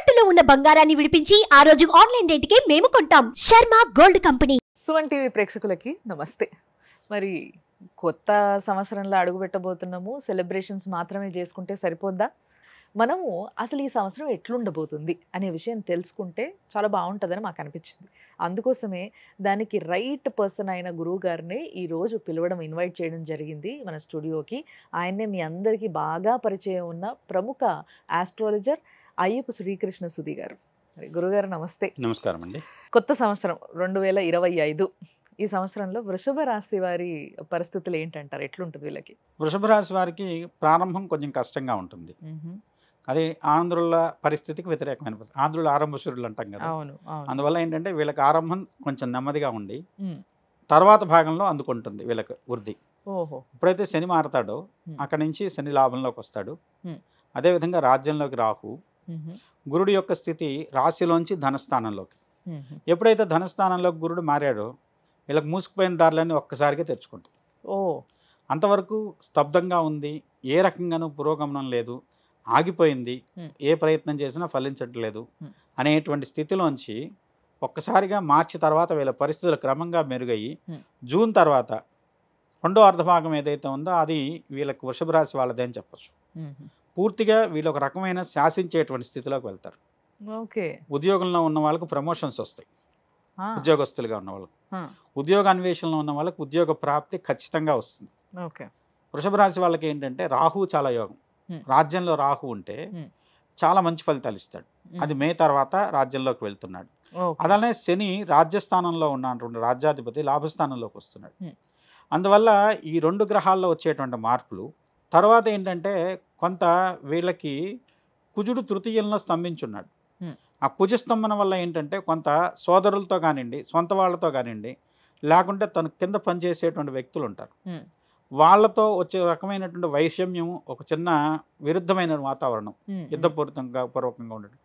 తాకట్టులో ఉన్న బంగారాన్ని విడిపించి ఆ రోజు ఆన్లైన్ రేటుకే మేము కొంటాం. Sharma gold company. Suman TV ప్రేక్షకులకి నమస్తే. మరి కొత్త సంవత్సరంలో అడుగుపెట్టబోతున్నాము. సెలబ్రేషన్స్ మాత్రమే చేసుకుంటే సరిపోద్దా? మనము అసలు ఈ సంవత్సరం ఎట్లుండబోతుంది అనే విషయం తెలుసుకుంటే చాలా బాగుంటుందని మాకు అనిపించింది. అందుకోసమే దానికి రైట్ పర్సన్ అయిన గురువు గారిని ఈరోజు పిలవడం, ఇన్వైట్ చేయడం జరిగింది మన స్టూడియోకి. ఆయన్నే మీ అందరికీ బాగా పరిచయం ఉన్న ప్రముఖ ఆస్ట్రాలజర్ అయ్యప్ప శ్రీకృష్ణ సుధీ గారు. గురుగారు నమస్తే. నమస్కారం అండి. కొత్త సంవత్సరం 2025. ఈ సంవత్సరంలో వృషభ రాశి వారి పరిస్థితులు ఏంటంటారు? ఎట్లుంటుంది వీళ్ళకి? వృషభ రాశి వారికి ప్రారంభం కొంచెం కష్టంగా ఉంటుంది. అది ఆంధ్రుల పరిస్థితికి వ్యతిరేకమైన ఆంధ్రుల ఆరంభశూరులు అంటాం కదా. అవును. అందువల్ల ఏంటంటే వీళ్ళకి ఆరంభం కొంచెం నెమ్మదిగా ఉండి తర్వాత భాగంలో అందుకుంటుంది వీళ్ళకి వృద్ధి. ఓహో. ఎప్పుడైతే శని మారతాడో అక్కడి నుంచి శని లాభంలోకి వస్తాడు. అదేవిధంగా రాజ్యంలోకి రాహు, గురుడు యొక్క స్థితి రాశిలోంచి ధనస్థానంలోకి. ఎప్పుడైతే ధనస్థానంలోకి గురుడు మారాడో వీళ్ళకి మూసుకుపోయిన దారులన్నీ ఒక్కసారిగా తెరుచుకుంటుంది. అంతవరకు స్తబ్దంగా ఉంది, ఏ రకంగానూ పురోగమనం లేదు, ఆగిపోయింది, ఏ ప్రయత్నం చేసినా ఫలించట్లేదు అనేటువంటి స్థితిలోంచి ఒక్కసారిగా మార్చి తర్వాత వీళ్ళ పరిస్థితులు క్రమంగా మెరుగయ్యి జూన్ తర్వాత రెండో అర్ధభాగం ఏదైతే ఉందో అది వీళ్ళకి వృషభ రాశి వాళ్ళదే అని చెప్పచ్చు. పూర్తిగా వీళ్ళు ఒక రకమైన శాసించేటువంటి స్థితిలోకి వెళ్తారు. ఓకే. ఉద్యోగంలో ఉన్న వాళ్ళకు ప్రమోషన్స్ వస్తాయి. ఉద్యోగస్తులుగా ఉన్న వాళ్ళకు, ఉద్యోగ అన్వేషణలో ఉన్న వాళ్ళకి ఉద్యోగ ప్రాప్తి ఖచ్చితంగా వస్తుంది. ఓకే. వృషభ రాశి వాళ్ళకి ఏంటంటే రాహు చాలా యోగం. రాజ్యంలో రాహు ఉంటే చాలా మంచి ఫలితాలు ఇస్తాడు. అది మే తర్వాత రాజ్యంలోకి వెళ్తున్నాడు. అలానే శని రాజ్యస్థానంలో ఉన్నటువంటి రాజ్యాధిపతి లాభస్థానంలోకి వస్తున్నాడు. అందువల్ల ఈ రెండు గ్రహాల్లో వచ్చేటువంటి మార్పులు తర్వాత ఏంటంటే కొంత వీళ్ళకి కుజుడు తృతీయంలో స్తంభించున్నాడు. ఆ కుజ స్తంభన వల్ల ఏంటంటే కొంత సోదరులతో కానివ్వండి, సొంత వాళ్ళతో కానివ్వండి, లేకుంటే తను కింద పనిచేసేటువంటి వ్యక్తులు ఉంటారు, వాళ్ళతో వచ్చే రకమైనటువంటి వైషమ్యం, ఒక చిన్న విరుద్ధమైన వాతావరణం, పూర్వకంగా ఉండడం,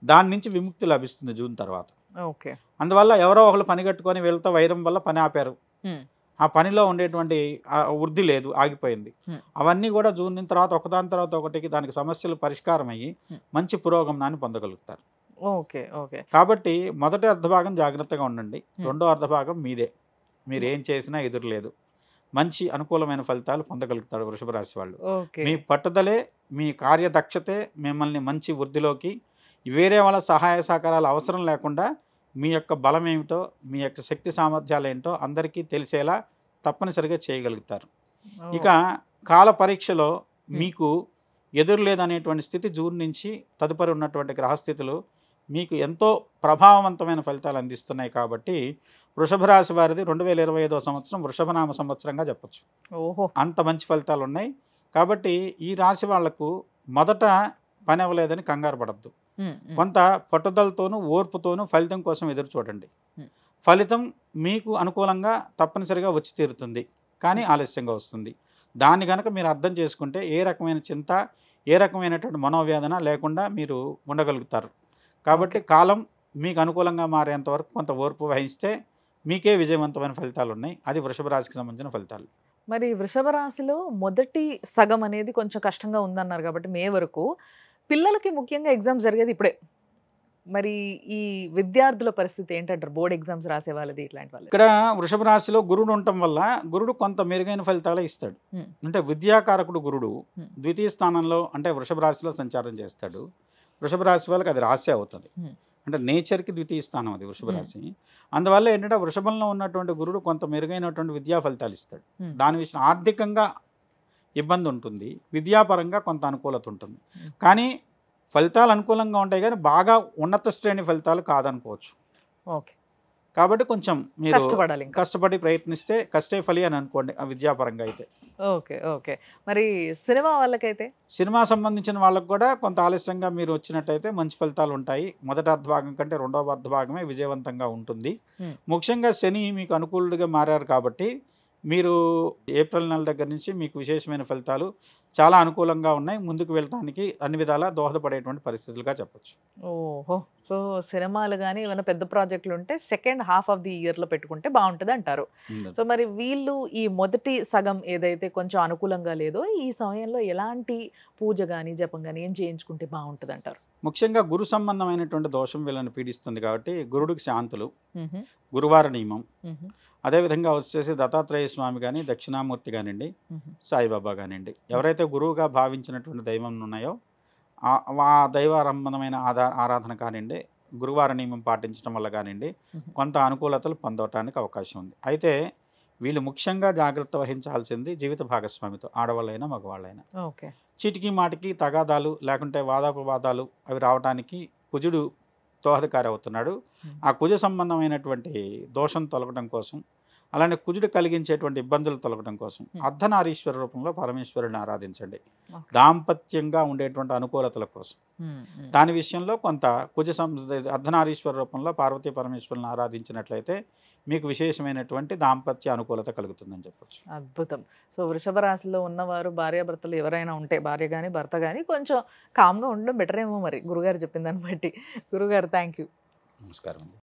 దాని నుంచి విముక్తి లభిస్తుంది జూన్ తర్వాత. ఓకే. అందువల్ల ఎవరో ఒకళ్ళు పని కట్టుకొని వీళ్ళతో వైరం వల్ల పని ఆపారు, ఆ పనిలో ఉండేటువంటి వృద్ధి లేదు, ఆగిపోయింది. అవన్నీ కూడా జూన్ తర్వాత ఒకదాని తర్వాత ఒకటికి దానికి సమస్యలు పరిష్కారం అయ్యి మంచి పురోగమనాన్ని పొందగలుగుతారు. ఓకే. ఓకే. కాబట్టి మొదటి అర్ధభాగం జాగ్రత్తగా ఉండండి, రెండో అర్ధభాగం మీదే. మీరు ఏం చేసినా ఎదురు లేదు, మంచి అనుకూలమైన ఫలితాలు పొందగలుగుతాడు వృషభ రాశి వాళ్ళు. మీ పట్టుదలే, మీ కార్యదక్షతే మిమ్మల్ని మంచి వృద్ధిలోకి, వేరే వాళ్ళ సహాయ సహకారాలు అవసరం లేకుండా మీ యొక్క బలం ఏమిటో, మీ యొక్క శక్తి సామర్థ్యాలు ఏంటో అందరికీ తెలిసేలా తప్పనిసరిగా చేయగలుగుతారు. ఇక కాల పరీక్షలో మీకు ఎదురు లేదనేటువంటి స్థితి జూన్ నుంచి తదుపరి ఉన్నటువంటి గ్రహస్థితులు మీకు ఎంతో ప్రభావవంతమైన ఫలితాలు అందిస్తున్నాయి. కాబట్టి వృషభ రాశి వారిది 2025వ సంవత్సరం వృషభనామ సంవత్సరంగా చెప్పచ్చు. అంత మంచి ఫలితాలు ఉన్నాయి. కాబట్టి ఈ రాశి వాళ్లకు మొదట పని అవ్వలేదని కంగారు పడద్దు. కొంత పట్టుదలతోనూ ఓర్పుతోనూ ఫలితం కోసం ఎదురు చూడండి. ఫలితం మీకు అనుకూలంగా తప్పనిసరిగా వచ్చి తీరుతుంది, కానీ ఆలస్యంగా వస్తుంది. దాన్ని కనుక మీరు అర్థం చేసుకుంటే ఏ రకమైన చింత, ఏ రకమైనటువంటి మనోవేదన లేకుండా మీరు ఉండగలుగుతారు. కాబట్టి కాలం మీకు అనుకూలంగా మారేంత వరకు కొంత ఓర్పు వహిస్తే మీకే విజయవంతమైన ఫలితాలు ఉన్నాయి. అది వృషభ రాశికి సంబంధించిన ఫలితాలు. మరి వృషభ రాశిలో మొదటి సగం అనేది కొంచెం కష్టంగా ఉందన్నారు కాబట్టి మే వరకు పిల్లలకి ముఖ్యంగా ఎగ్జామ్స్ జరిగేది ఇప్పుడే. మరి ఈ విద్యార్థుల పరిస్థితి ఏంటంటారు? బోర్డ్ ఎగ్జామ్స్ రాసే వాళ్ళది, ఇట్లాంటి వాళ్ళు. ఇక్కడ వృషభ రాశిలో గురుడు ఉండటం వల్ల గురుడు కొంత మెరుగైన ఫలితాలు ఇస్తాడు. అంటే విద్యాకారకుడు గురుడు ద్వితీయ స్థానంలో అంటే వృషభ రాశిలో సంచారం చేస్తాడు. వృషభ రాశి వాళ్ళకి అది రాశి అవుతుంది, అంటే నేచర్కి ద్వితీయ స్థానం అది వృషభ రాశి. అందువల్ల ఏంటంటే వృషభంలో ఉన్నటువంటి గురుడు కొంత మెరుగైనటువంటి విద్యా ఫలితాలు ఇస్తాడు. దాని విషయం ఆర్థికంగా ఇబ్బంది ఉంటుంది, విద్యాపరంగా కొంత అనుకూలత ఉంటుంది, కానీ ఫలితాలు అనుకూలంగా ఉంటాయి, కానీ బాగా ఉన్నత శ్రేణి ఫలితాలు కాదనుకోవచ్చు. ఓకే. కాబట్టి కొంచెం మీరు కష్టపడాలి, కష్టపడి ప్రయత్నిస్తే కష్టే ఫలి అని అనుకోండి ఆ విద్యాపరంగా అయితే. ఓకే. ఓకే. మరి సినిమా వాళ్ళకైతే, సినిమా సంబంధించిన వాళ్ళకు కూడా కొంత ఆలస్యంగా మీరు వచ్చినట్టయితే మంచి ఫలితాలు ఉంటాయి. మొదటి అర్ధభాగం కంటే రెండవ అర్ధభాగమే విజయవంతంగా ఉంటుంది. ముఖ్యంగా శని మీకు అనుకూలుడిగా మారారు కాబట్టి మీరు ఏప్రిల్ నెల దగ్గర నుంచి మీకు విశేషమైన ఫలితాలు చాలా అనుకూలంగా ఉన్నాయి. ముందుకు వెళ్ళడానికి అన్ని విధాలా దోహదపడేటువంటి పరిస్థితులుగా చెప్పచ్చు. ఓహో. సో సినిమాలు కానీ ఏమైనా పెద్ద ప్రాజెక్టులు ఉంటే సెకండ్ హాఫ్ ఆఫ్ ది ఇయర్లో పెట్టుకుంటే బాగుంటుంది అంటారు. సో మరి వీళ్ళు ఈ మొదటి సగం ఏదైతే కొంచెం అనుకూలంగా లేదో ఈ సమయంలో ఎలాంటి పూజ కానీ జపం కానీ ఏం చేయించుకుంటే బాగుంటుంది అంటారు? ముఖ్యంగా గురు సంబంధమైనటువంటి దోషం వీళ్ళని పీడిస్తుంది కాబట్టి గురుడికి శాంతులు, మ్హూ. గురువార నియమం, మ్హూ. అదేవిధంగా వచ్చేసి దత్తాత్రేయ స్వామి కానీ, దక్షిణామూర్తి కానివ్వండి, మ్హూ. సాయిబాబా కానివ్వండి, ఎవరైతే గురువుగా భావించినటువంటి దైవం ఉన్నాయో ఆ దైవ సంబంధమైన ఆరాధన కానివ్వండి, గురువార నియమం పాటించడం వల్ల కానివ్వండి కొంత అనుకూలతలు పొందటానికి అవకాశం ఉంది. అయితే వీళ్ళు ముఖ్యంగా జాగ్రత్త వహించాల్సింది జీవిత భాగస్వామితో, ఆడవాళ్ళైనా మగవాళ్ళైనా. ఓకే. చీటికి మాటికి తగాదాలు లేకుంటే వాదాపవాదాలు అవి రావడానికి కుజుడు దోహదకారి అవుతున్నాడు. ఆ కుజ సంబంధమైనటువంటి దోషం తొలగడం కోసం, అలానే కుజుడు కలిగించేటువంటి ఇబ్బందులు తొలగడం కోసం అర్ధనారీశ్వర రూపంలో పరమేశ్వరుని ఆరాధించండి, దాంపత్యంగా ఉండేటువంటి అనుకూలతల కోసం. దాని విషయంలో కొంత అర్ధనారీశ్వర రూపంలో పార్వతీ పరమేశ్వరుని ఆరాధించినట్లయితే మీకు విశేషమైనటువంటి దాంపత్య అనుకూలత కలుగుతుందని చెప్పొచ్చు. అద్భుతం. సో వృషభ రాశిలో ఉన్నవారు భార్యాభర్తలు ఎవరైనా ఉంటే, భార్య కానీ భర్త కానీ కొంచెం కామ్గా ఉండడం బెటర్ ఏమో మరి, గురుగారు చెప్పిన దాన్ని బట్టి. గురుగారు థ్యాంక్ యూ. నమస్కారం అండి.